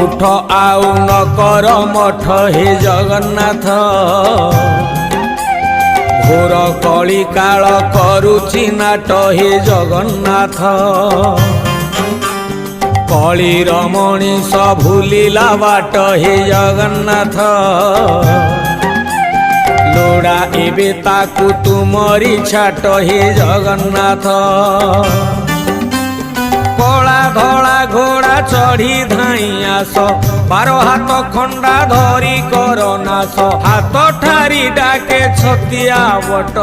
उठ आउ न कर मठ हे जगन्नाथ घोर कली काल करुछि नाट हे जगन्नाथ कलीर मनीष भूलिला बाट हे जगन्नाथ लोड़ा एबे ताकू तुमरी छाट हे जगन्नाथ कला धला घोड़ा चढ़ी धाई आस 12 हाथ खंडा धरी कर नाश हाथ ठारी डाके छतिया बट।